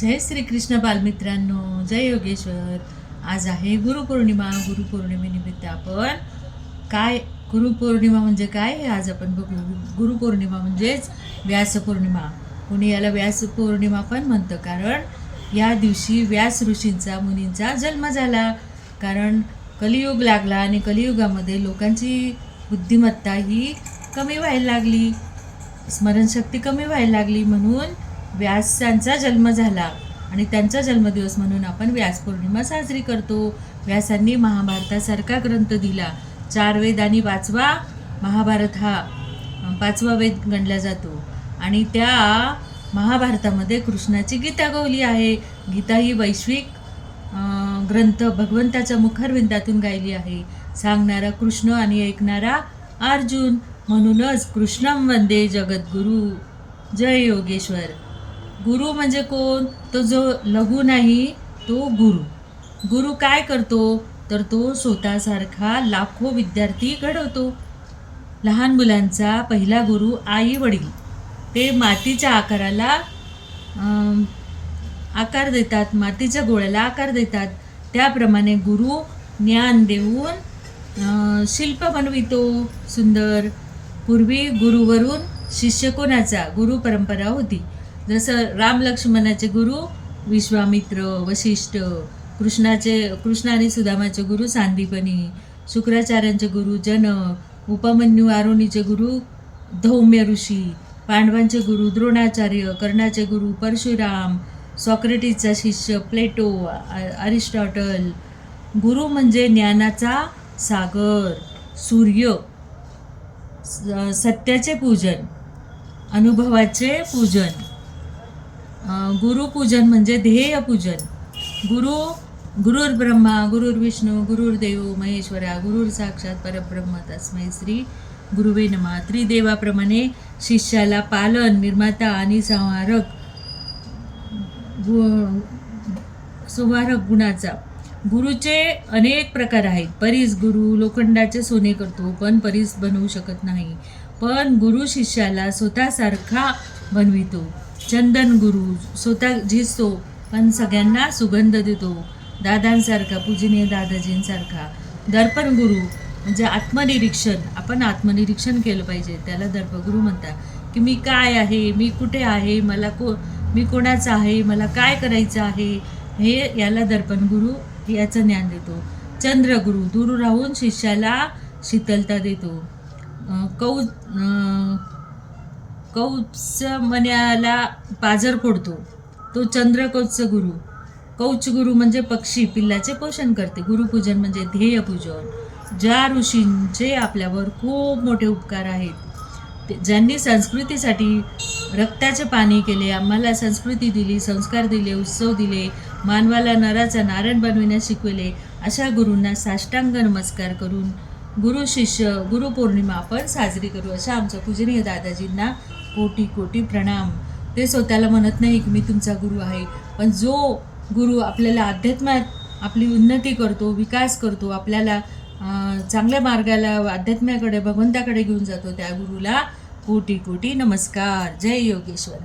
जय श्री कृष्ण बालमित्रांनो, जय योगेश्वर. आज आहे गुरुपौर्णिमा. गुरुपौर्णिमेनिमित्त आपण काय, गुरुपौर्णिमा म्हणजे काय हे आज आपण बघू. गुरुपौर्णिमा म्हणजेच व्यासपौर्णिमा. कोणी याला व्यासपौर्णिमा पण म्हणतं, कारण या दिवशी व्यास ऋषींचा, मुनींचा जन्म झाला. कारण कलियुग लागला आणि कलियुगामध्ये लोकांची बुद्धिमत्ता ही कमी व्हायला लागली, स्मरणशक्ती कमी व्हायला लागली. म्हणून व्यासांचा जन्म झाला आणि त्यांचा जन्मदिवस म्हणून आपण व्यास पौर्णिमा साजरी करतो. व्यासांनी महाभारतासारखा ग्रंथ दिला. 4 वेद आणि 5वा महाभारत हा 5वा वेद गणला जातो. आणि त्या महाभारतामध्ये कृष्णाची गीता गायली आहे. गीता ही वैश्विक ग्रंथ भगवंताच्या मुखारविंदातून गायली आहे. सांगणारा कृष्ण आणि ऐकणारा अर्जुन. म्हणूनच कृष्णं वंदे जगद्गुरु. जय योगेश्वर. गुरु म्हणजे कोण? तो जो लघु नाही, तो गुरु. गुरु काय करतो? तर तो स्वतःसारखा लाखो विद्यार्थी घडवतो. लहान मुलांचा पहिला गुरु आई वडील. ते मातीच्या आकाराला आकार देतात, मातीच्या गोळ्याला आकार देतात. त्याप्रमाणे गुरु ज्ञान देऊन शिल्प बनवितो सुंदर. पूर्वी गुरुवरून शिष्य कोणाचा? गुरु परंपरा होती. जसं राम लक्ष्मणाचे गुरु विश्वामित्र, वशिष्ठ. कृष्ण आणि सुदामाचे गुरु सांदीपनी. शुक्राचार्यांचे गुरु जनक. उपमन्यू आरुणीचे गुरु धौम्य ऋषी. पांडवांचे गुरु द्रोणाचार्य. कर्णाचे गुरु परशुराम. सॉक्रेटिसचा शिष्य प्लेटो, अरिस्टॉटल. गुरु म्हणजे ज्ञानाचा सागर, सूर्य. सत्याचे पूजन, अनुभवाचे पूजन. गुरुपूजन म्हणजे ध्येय पूजन. गुरुर् ब्रह्मा गुरुर्विष्णू गुरुर्देव महेश्वरा गुरुर साक्षात परब्रह्म तस्मै श्री गुरुवे नमः. त्रिदेवाप्रमाणे शिष्याला पालन, निर्माता आणि संहारक गुणाचा. गुरुचे अनेक प्रकार आहेत. परीस गुरु लोखंडाचे सोने करतो, पण परीस बनवू शकत नाही. पण गुरु शिष्याला स्वतःसारखा बनवितो. चंदन गुरु स्वतः झिजतो, पण सगळ्यांना सुगंध देतो. दादांसारखा, पूजनीय दादाजींसारखा. दर्पण गुरु म्हणजे आत्मनिरीक्षण. आपण आत्मनिरीक्षण केलं पाहिजे, त्याला दर्पगुरु म्हणतात. की मी काय आहे, मी कुठे आहे, मी कोणाचा आहे, मला काय करायचं आहे, हे याला दर्पण गुरु याचं ज्ञान देतो. चंद्रगुरु दूर राहून शिष्याला शीतलता देतो. कौच मण्याला पाझर फोडतो, तो चंद्रकौच गुरु. कौच गुरु म्हणजे पक्षी, पिल्लाचे पोषण करते. गुरुपूजन म्हणजे ध्येयपूजन. ज्या ऋषींचे आपल्यावर खूप मोठे उपकार आहेत, ज्यांनी संस्कृतीसाठी रक्ताचे पाणी केले, आम्हाला संस्कृती दिली, संस्कार दिले, उत्सव दिले, मानवाला नराचा नारायण बनविण्यास शिकवले, अशा गुरूंना साष्टांग नमस्कार करून गुरु शिष्य गुरुपौर्णिमा आपण साजरी करू. अशा आमच्या पूजनीय दादाजींना कोटी कोटी प्रणाम. ते स्वतःला म्हणत नाही की मी तुमचा गुरु आहे, पण जो गुरु आपल्याला अध्यात्मात आपली उन्नती करतो, विकास करतो, आपल्याला चांगल्या मार्गाला, अध्यात्माकडे, भगवंताकडे घेऊन जातो, त्या गुरुला कोटी कोटी नमस्कार. जय योगेश्वर.